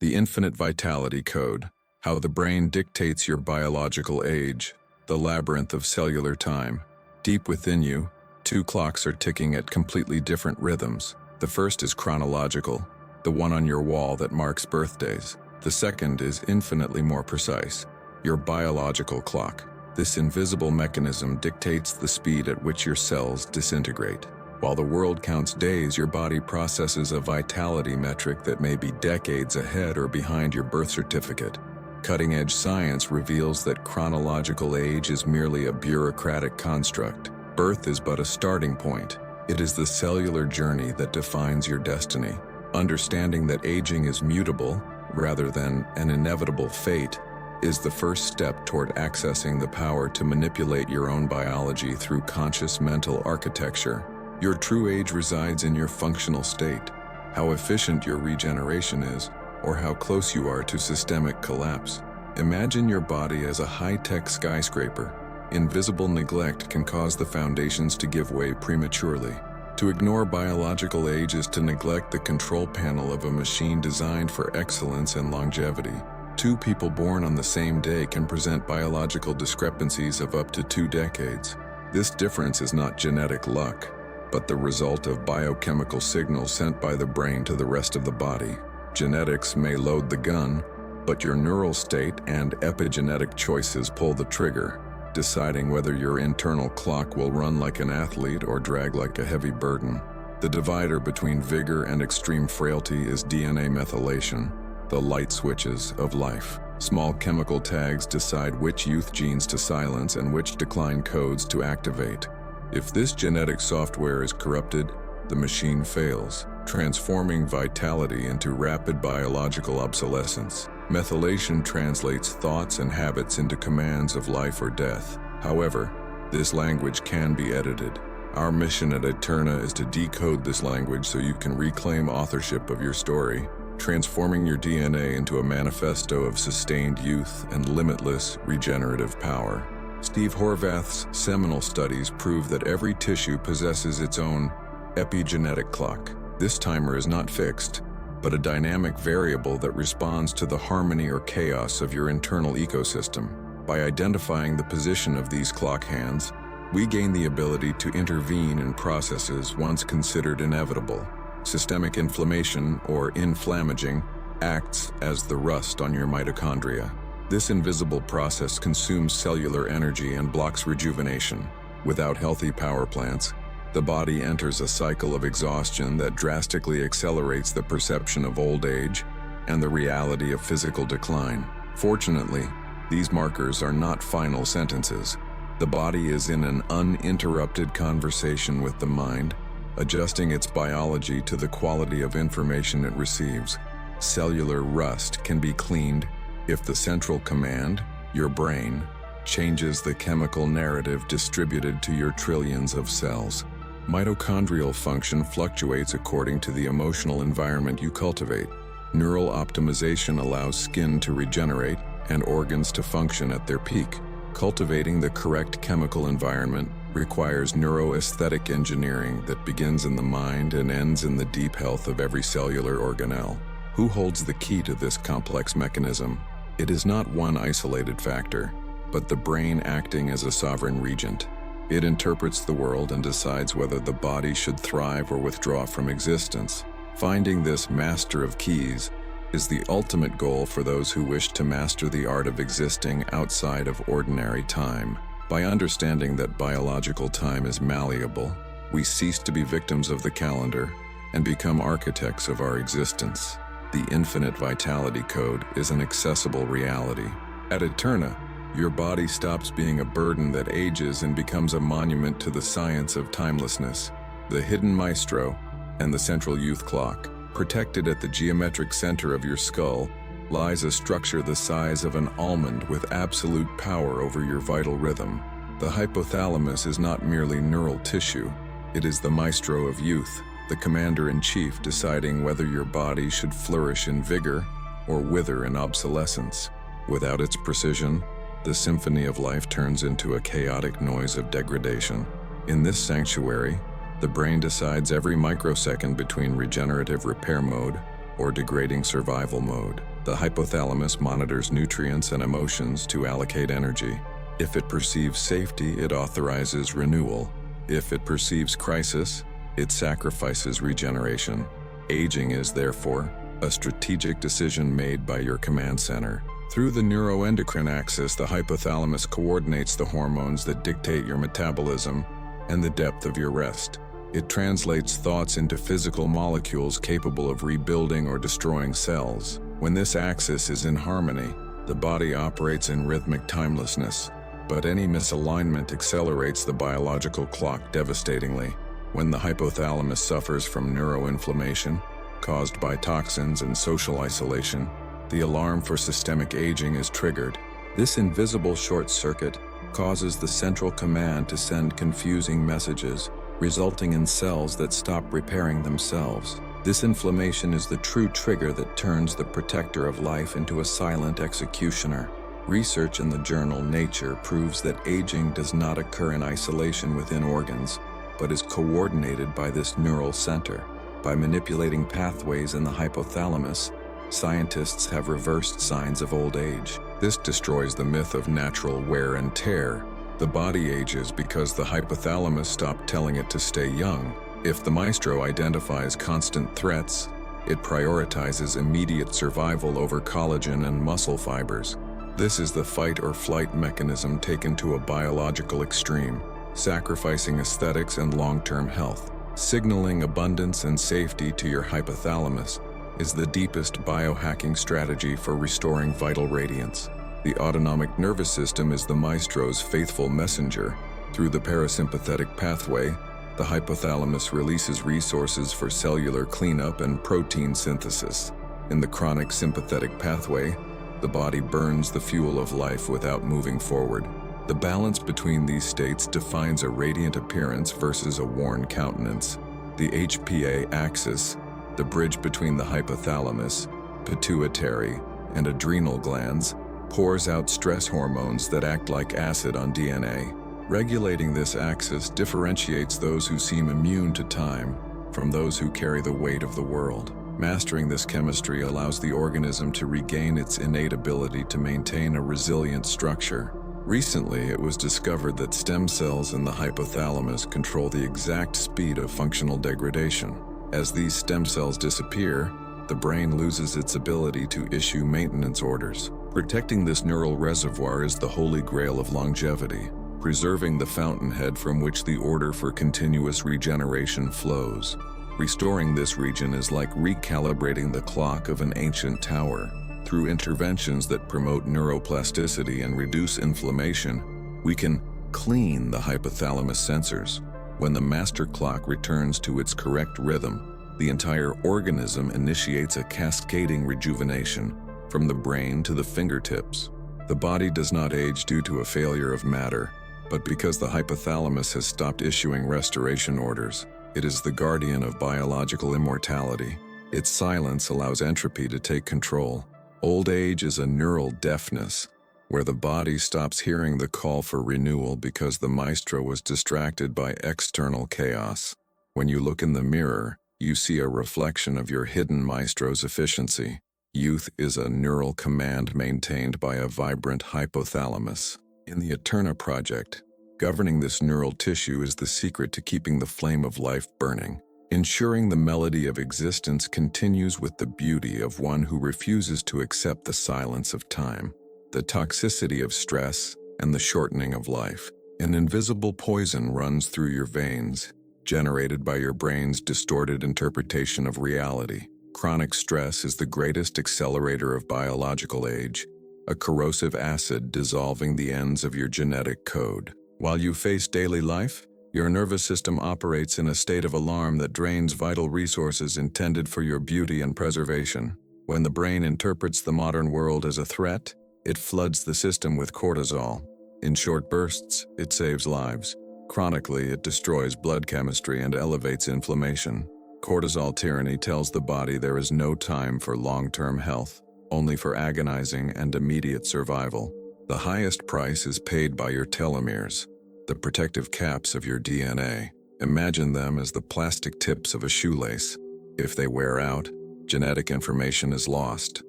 The infinite vitality code, how the brain dictates your biological age, the labyrinth of cellular time. Deep within you, two clocks are ticking at completely different rhythms. The first is chronological, the one on your wall that marks birthdays. The second is infinitely more precise, your biological clock. This invisible mechanism dictates the speed at which your cells disintegrate. While the world counts days, your body processes a vitality metric that may be decades ahead or behind your birth certificate. Cutting-edge science reveals that chronological age is merely a bureaucratic construct. Birth is but a starting point. It is the cellular journey that defines your destiny. Understanding that aging is mutable, rather than an inevitable fate, is the first step toward accessing the power to manipulate your own biology through conscious mental architecture. Your true age resides in your functional state, how efficient your regeneration is, or how close you are to systemic collapse. Imagine your body as a high-tech skyscraper. Invisible neglect can cause the foundations to give way prematurely. To ignore biological age is to neglect the control panel of a machine designed for excellence and longevity. Two people born on the same day can present biological discrepancies of up to 2 decades. This difference is not genetic luck, but the result of biochemical signals sent by the brain to the rest of the body. Genetics may load the gun, but your neural state and epigenetic choices pull the trigger, deciding whether your internal clock will run like an athlete or drag like a heavy burden. The divider between vigor and extreme frailty is DNA methylation, the light switches of life. Small chemical tags decide which youth genes to silence and which decline codes to activate. If this genetic software is corrupted, the machine fails, transforming vitality into rapid biological obsolescence. Methylation translates thoughts and habits into commands of life or death. However, this language can be edited. Our mission at Aeterna is to decode this language so you can reclaim authorship of your story, transforming your DNA into a manifesto of sustained youth and limitless regenerative power. Steve Horvath's seminal studies prove that every tissue possesses its own epigenetic clock. This timer is not fixed, but a dynamic variable that responds to the harmony or chaos of your internal ecosystem. By identifying the position of these clock hands, we gain the ability to intervene in processes once considered inevitable. Systemic inflammation, or inflammaging, acts as the rust on your mitochondria. This invisible process consumes cellular energy and blocks rejuvenation. Without healthy power plants, the body enters a cycle of exhaustion that drastically accelerates the perception of old age and the reality of physical decline. Fortunately, these markers are not final sentences. The body is in an uninterrupted conversation with the mind, adjusting its biology to the quality of information it receives. Cellular rust can be cleaned if the central command, your brain, changes the chemical narrative distributed to your trillions of cells. Mitochondrial function fluctuates according to the emotional environment you cultivate. Neural optimization allows skin to regenerate and organs to function at their peak. Cultivating the correct chemical environment requires neuro-aesthetic engineering that begins in the mind and ends in the deep health of every cellular organelle. Who holds the key to this complex mechanism? It is not one isolated factor, but the brain acting as a sovereign regent. It interprets the world and decides whether the body should thrive or withdraw from existence. Finding this master of keys is the ultimate goal for those who wish to master the art of existing outside of ordinary time. By understanding that biological time is malleable, we cease to be victims of the calendar and become architects of our existence. The infinite vitality code is an accessible reality. At Aeterna, your body stops being a burden that ages and becomes a monument to the science of timelessness. The hidden Maestro and the central youth clock, protected at the geometric center of your skull, lies a structure the size of an almond with absolute power over your vital rhythm. The hypothalamus is not merely neural tissue, it is the Maestro of youth, the commander-in-chief deciding whether your body should flourish in vigor or wither in obsolescence. Without its precision, the symphony of life turns into a chaotic noise of degradation. In this sanctuary, the brain decides every microsecond between regenerative repair mode or degrading survival mode. The hypothalamus monitors nutrients and emotions to allocate energy. If it perceives safety, it authorizes renewal. If it perceives crisis, it sacrifices regeneration. Aging is, therefore, a strategic decision made by your command center. Through the neuroendocrine axis, the hypothalamus coordinates the hormones that dictate your metabolism and the depth of your rest. It translates thoughts into physical molecules capable of rebuilding or destroying cells. When this axis is in harmony, the body operates in rhythmic timelessness. But any misalignment accelerates the biological clock devastatingly. When the hypothalamus suffers from neuroinflammation, caused by toxins and social isolation, the alarm for systemic aging is triggered. This invisible short circuit causes the central command to send confusing messages, resulting in cells that stop repairing themselves. This inflammation is the true trigger that turns the protector of life into a silent executioner. Research in the journal Nature proves that aging does not occur in isolation within organs, but is coordinated by this neural center. By manipulating pathways in the hypothalamus, scientists have reversed signs of old age. This destroys the myth of natural wear and tear. The body ages because the hypothalamus stopped telling it to stay young. If the Maestro identifies constant threats, it prioritizes immediate survival over collagen and muscle fibers. This is the fight or flight mechanism taken to a biological extreme, sacrificing aesthetics and long-term health. Signaling abundance and safety to your hypothalamus is the deepest biohacking strategy for restoring vital radiance. The autonomic nervous system is the Maestro's faithful messenger. Through the parasympathetic pathway, the hypothalamus releases resources for cellular cleanup and protein synthesis. In the chronic sympathetic pathway, the body burns the fuel of life without moving forward. The balance between these states defines a radiant appearance versus a worn countenance. The HPA axis, the bridge between the hypothalamus, pituitary, and adrenal glands, pours out stress hormones that act like acid on DNA. Regulating this axis differentiates those who seem immune to time from those who carry the weight of the world. Mastering this chemistry allows the organism to regain its innate ability to maintain a resilient structure. Recently, it was discovered that stem cells in the hypothalamus control the exact speed of functional degradation. As these stem cells disappear, the brain loses its ability to issue maintenance orders. Protecting this neural reservoir is the holy grail of longevity, preserving the fountainhead from which the order for continuous regeneration flows. Restoring this region is like recalibrating the clock of an ancient tower. Through interventions that promote neuroplasticity and reduce inflammation, we can clean the hypothalamus sensors. When the master clock returns to its correct rhythm, the entire organism initiates a cascading rejuvenation, from the brain to the fingertips. The body does not age due to a failure of matter, but because the hypothalamus has stopped issuing restoration orders. It is the guardian of biological immortality. Its silence allows entropy to take control. Old age is a neural deafness, where the body stops hearing the call for renewal because the Maestro was distracted by external chaos. When you look in the mirror, you see a reflection of your hidden Maestro's efficiency. Youth is a neural command maintained by a vibrant hypothalamus. In the Aeterna project, governing this neural tissue is the secret to keeping the flame of life burning, ensuring the melody of existence continues with the beauty of one who refuses to accept the silence of time, the toxicity of stress, and the shortening of life. An invisible poison runs through your veins, generated by your brain's distorted interpretation of reality. Chronic stress is the greatest accelerator of biological age, a corrosive acid dissolving the ends of your genetic code. While you face daily life, your nervous system operates in a state of alarm that drains vital resources intended for your beauty and preservation. When the brain interprets the modern world as a threat, it floods the system with cortisol. In short bursts, it saves lives. Chronically, it destroys blood chemistry and elevates inflammation. Cortisol tyranny tells the body there is no time for long-term health, only for agonizing and immediate survival. The highest price is paid by your telomeres, the protective caps of your DNA. Imagine them as the plastic tips of a shoelace. If they wear out, genetic information is lost.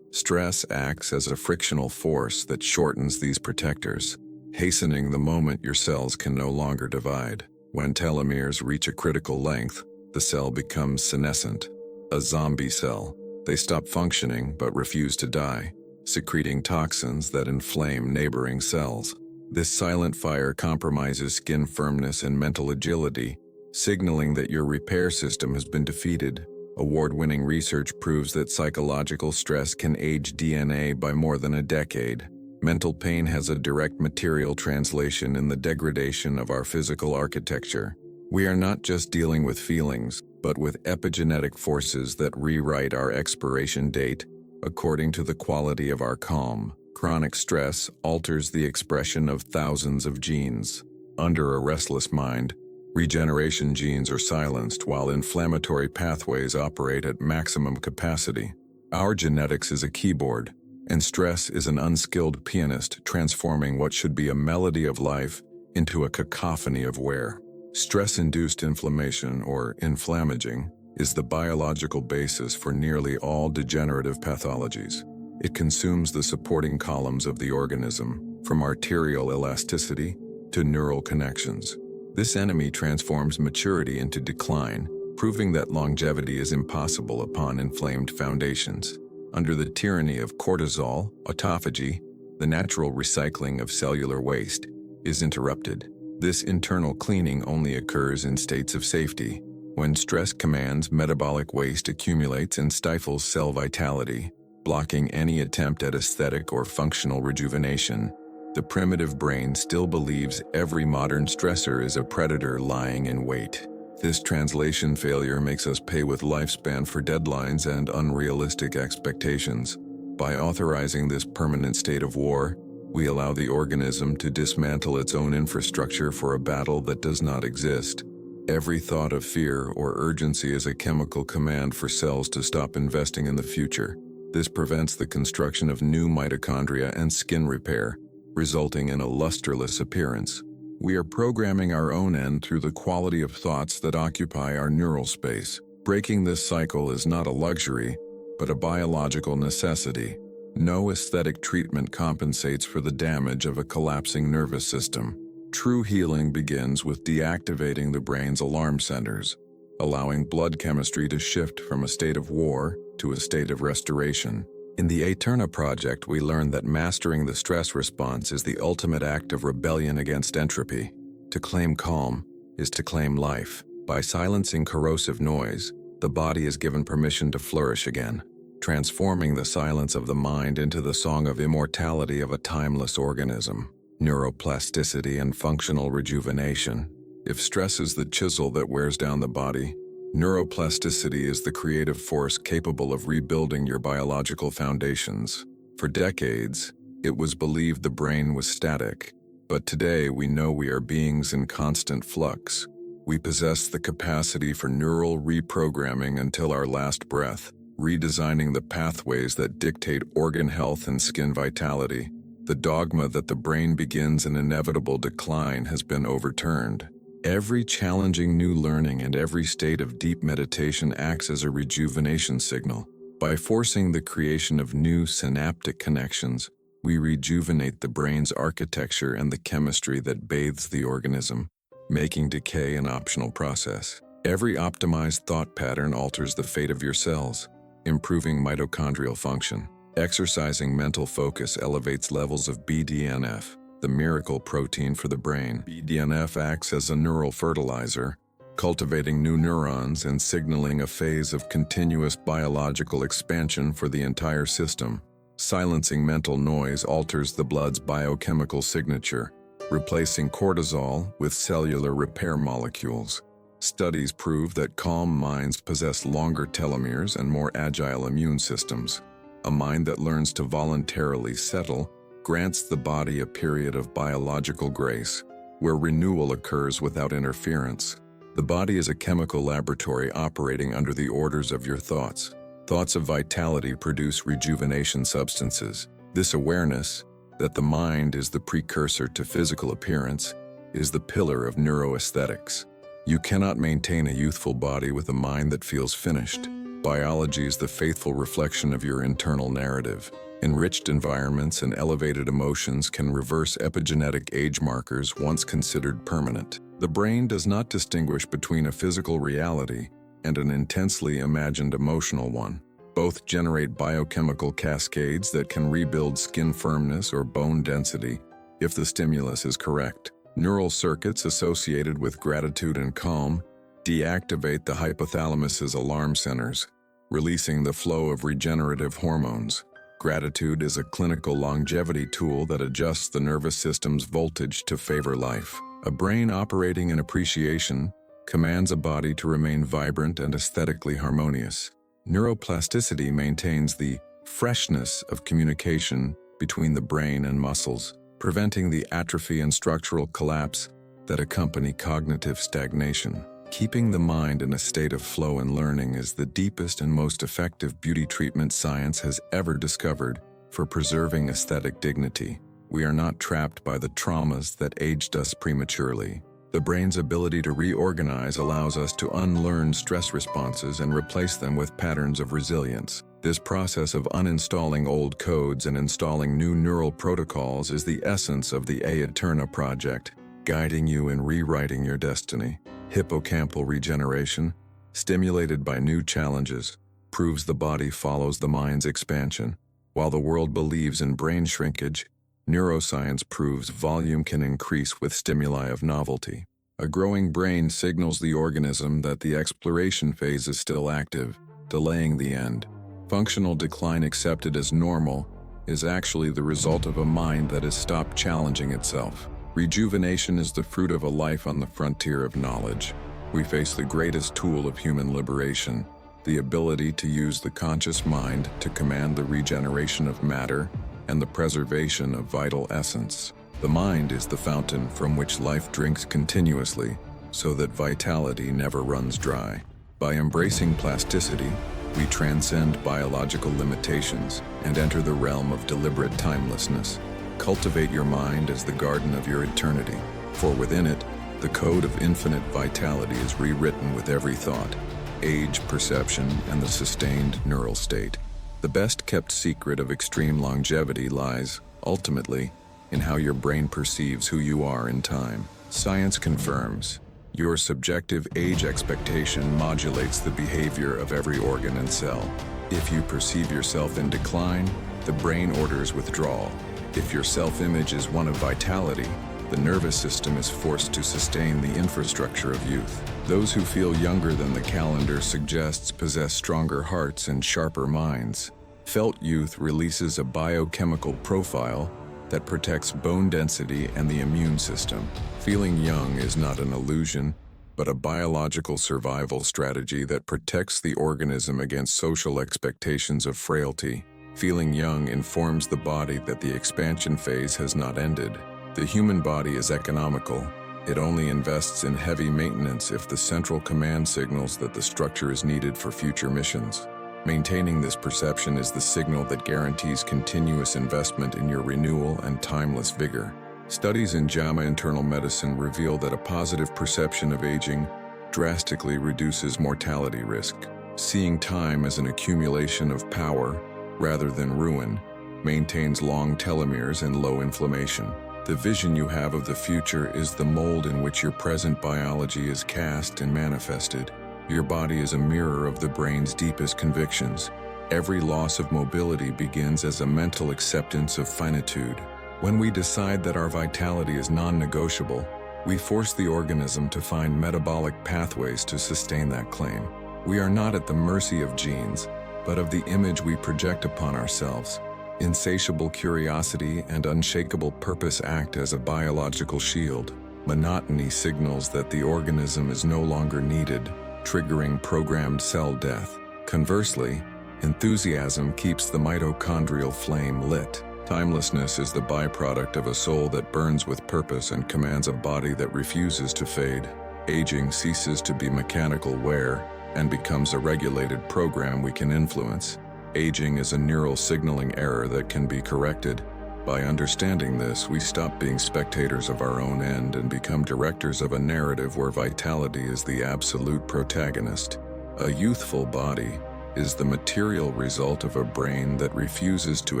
Stress acts as a frictional force that shortens these protectors, hastening the moment your cells can no longer divide. When telomeres reach a critical length, the cell becomes senescent, a zombie cell. They stop functioning but refuse to die, secreting toxins that inflame neighboring cells. This silent fire compromises skin firmness and mental agility, signaling that your repair system has been defeated. Award-winning research proves that psychological stress can age DNA by more than a decade. Mental pain has a direct material translation in the degradation of our physical architecture. We are not just dealing with feelings, but with epigenetic forces that rewrite our expiration date according to the quality of our calm. Chronic stress alters the expression of thousands of genes. Under a restless mind, regeneration genes are silenced while inflammatory pathways operate at maximum capacity. Our genetics is a keyboard, and stress is an unskilled pianist transforming what should be a melody of life into a cacophony of wear. Stress-induced inflammation, or inflammaging, is the biological basis for nearly all degenerative pathologies. It consumes the supporting columns of the organism, from arterial elasticity to neural connections. This enemy transforms maturity into decline, proving that longevity is impossible upon inflamed foundations. Under the tyranny of cortisol, autophagy, the natural recycling of cellular waste, is interrupted. This internal cleaning only occurs in states of safety. When stress commands, metabolic waste accumulates and stifles cell vitality, blocking any attempt at aesthetic or functional rejuvenation. The primitive brain still believes every modern stressor is a predator lying in wait. This translation failure makes us pay with lifespan for deadlines and unrealistic expectations. By authorizing this permanent state of war, we allow the organism to dismantle its own infrastructure for a battle that does not exist. Every thought of fear or urgency is a chemical command for cells to stop investing in the future. This prevents the construction of new mitochondria and skin repair, resulting in a lusterless appearance. We are programming our own end through the quality of thoughts that occupy our neural space. Breaking this cycle is not a luxury, but a biological necessity. No aesthetic treatment compensates for the damage of a collapsing nervous system. True healing begins with deactivating the brain's alarm centers, allowing blood chemistry to shift from a state of war to a state of restoration. In the Aeterna project, we learned that mastering the stress response is the ultimate act of rebellion against entropy. To claim calm is to claim life. By silencing corrosive noise, the body is given permission to flourish again, transforming the silence of the mind into the song of immortality of a timeless organism. Neuroplasticity and functional rejuvenation. If stress is the chisel that wears down the body, neuroplasticity is the creative force capable of rebuilding your biological foundations. For decades, it was believed the brain was static, but today we know we are beings in constant flux. We possess the capacity for neural reprogramming until our last breath, redesigning the pathways that dictate organ health and skin vitality. The dogma that the brain begins an inevitable decline has been overturned. Every challenging new learning and every state of deep meditation acts as a rejuvenation signal. By forcing the creation of new synaptic connections, we rejuvenate the brain's architecture and the chemistry that bathes the organism, making decay an optional process. Every optimized thought pattern alters the fate of your cells, improving mitochondrial function. Exercising mental focus elevates levels of BDNF, the miracle protein for the brain. BDNF acts as a neural fertilizer, cultivating new neurons and signaling a phase of continuous biological expansion for the entire system. Silencing mental noise alters the blood's biochemical signature, replacing cortisol with cellular repair molecules. Studies prove that calm minds possess longer telomeres and more agile immune systems. A mind that learns to voluntarily settle grants the body a period of biological grace, where renewal occurs without interference. The body is a chemical laboratory operating under the orders of your thoughts. Thoughts of vitality produce rejuvenation substances. This awareness, that the mind is the precursor to physical appearance, is the pillar of neuro-aesthetics. You cannot maintain a youthful body with a mind that feels finished. Biology is the faithful reflection of your internal narrative. Enriched environments and elevated emotions can reverse epigenetic age markers once considered permanent. The brain does not distinguish between a physical reality and an intensely imagined emotional one. Both generate biochemical cascades that can rebuild skin firmness or bone density if the stimulus is correct. Neural circuits associated with gratitude and calm deactivate the hypothalamus's alarm centers, releasing the flow of regenerative hormones. Gratitude is a clinical longevity tool that adjusts the nervous system's voltage to favor life. A brain operating in appreciation commands a body to remain vibrant and aesthetically harmonious. Neuroplasticity maintains the freshness of communication between the brain and muscles, preventing the atrophy and structural collapse that accompany cognitive stagnation. Keeping the mind in a state of flow and learning is the deepest and most effective beauty treatment science has ever discovered for preserving aesthetic dignity. We are not trapped by the traumas that aged us prematurely. The brain's ability to reorganize allows us to unlearn stress responses and replace them with patterns of resilience. This process of uninstalling old codes and installing new neural protocols is the essence of the aeterna project, guiding you in rewriting your destiny. Hippocampal regeneration, stimulated by new challenges, proves the body follows the mind's expansion. While the world believes in brain shrinkage, neuroscience proves volume can increase with stimuli of novelty. A growing brain signals the organism that the exploration phase is still active, delaying the end. Functional decline accepted as normal is actually the result of a mind that has stopped challenging itself. Rejuvenation is the fruit of a life on the frontier of knowledge. We face the greatest tool of human liberation, the ability to use the conscious mind to command the regeneration of matter and the preservation of vital essence. The mind is the fountain from which life drinks continuously, so that vitality never runs dry. By embracing plasticity, we transcend biological limitations and enter the realm of deliberate timelessness. Cultivate your mind as the garden of your eternity, for within it, the code of infinite vitality is rewritten with every thought, age, perception, and the sustained neural state. The best-kept secret of extreme longevity lies, ultimately, in how your brain perceives who you are in time. Science confirms your subjective age expectation modulates the behavior of every organ and cell. If you perceive yourself in decline, the brain orders withdrawal. If your self-image is one of vitality, the nervous system is forced to sustain the infrastructure of youth. Those who feel younger than the calendar suggests possess stronger hearts and sharper minds. Felt youth releases a biochemical profile that protects bone density and the immune system. Feeling young is not an illusion, but a biological survival strategy that protects the organism against social expectations of frailty. Feeling young informs the body that the expansion phase has not ended. The human body is economical. It only invests in heavy maintenance if the central command signals that the structure is needed for future missions. Maintaining this perception is the signal that guarantees continuous investment in your renewal and timeless vigor. Studies in JAMA internal medicine reveal that a positive perception of aging drastically reduces mortality risk. Seeing time as an accumulation of power rather than ruin maintains long telomeres and low inflammation. The vision you have of the future is the mold in which your present biology is cast and manifested. Your body is a mirror of the brain's deepest convictions. Every loss of mobility begins as a mental acceptance of finitude. When we decide that our vitality is non-negotiable, we force the organism to find metabolic pathways to sustain that claim. We are not at the mercy of genes, but of the image we project upon ourselves. Insatiable curiosity and unshakable purpose act as a biological shield. Monotony signals that the organism is no longer needed, triggering programmed cell death. Conversely, enthusiasm keeps the mitochondrial flame lit. Timelessness is the byproduct of a soul that burns with purpose and commands a body that refuses to fade. Aging ceases to be mechanical wear and becomes a regulated program we can influence. Aging is a neural signaling error that can be corrected. By understanding this, we stop being spectators of our own end and become directors of a narrative where vitality is the absolute protagonist. A youthful body is the material result of a brain that refuses to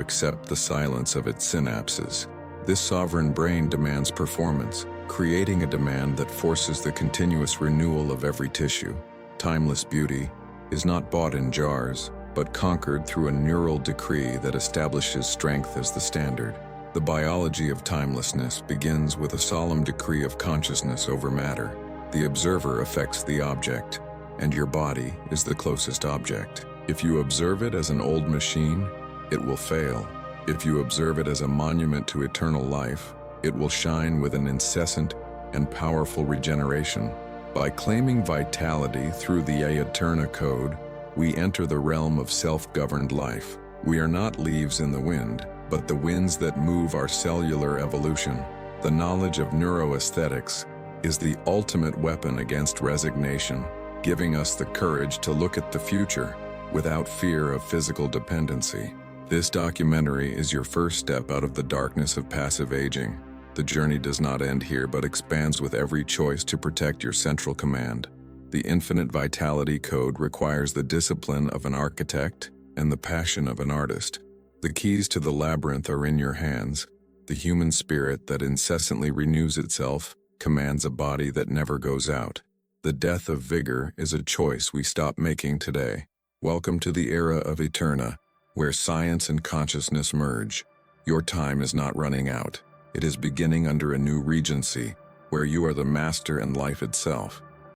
accept the silence of its synapses. This sovereign brain demands performance, creating a demand that forces the continuous renewal of every tissue. Timeless beauty is not bought in jars, but conquered through a neural decree that establishes strength as the standard. The biology of timelessness begins with a solemn decree of consciousness over matter. The observer affects the object, and your body is the closest object. If you observe it as an old machine, it will fail. If you observe it as a monument to eternal life, it will shine with an incessant and powerful regeneration. By claiming vitality through the aeterna code, we enter the realm of self-governed life. We are not leaves in the wind, but the winds that move our cellular evolution. The knowledge of neuro-aesthetics is the ultimate weapon against resignation, giving us the courage to look at the future without fear of physical dependency. This documentary is your first step out of the darkness of passive aging. The journey does not end here, but expands with every choice to protect your central command. The infinite vitality code requires the discipline of an architect and the passion of an artist. The keys to the labyrinth are in your hands. The human spirit that incessantly renews itself commands a body that never goes out. The death of vigor is a choice we stop making today. Welcome to the era of aeterna, where science and consciousness merge. Your time is not running out. It is beginning under a new regency, where you are the master and life itself.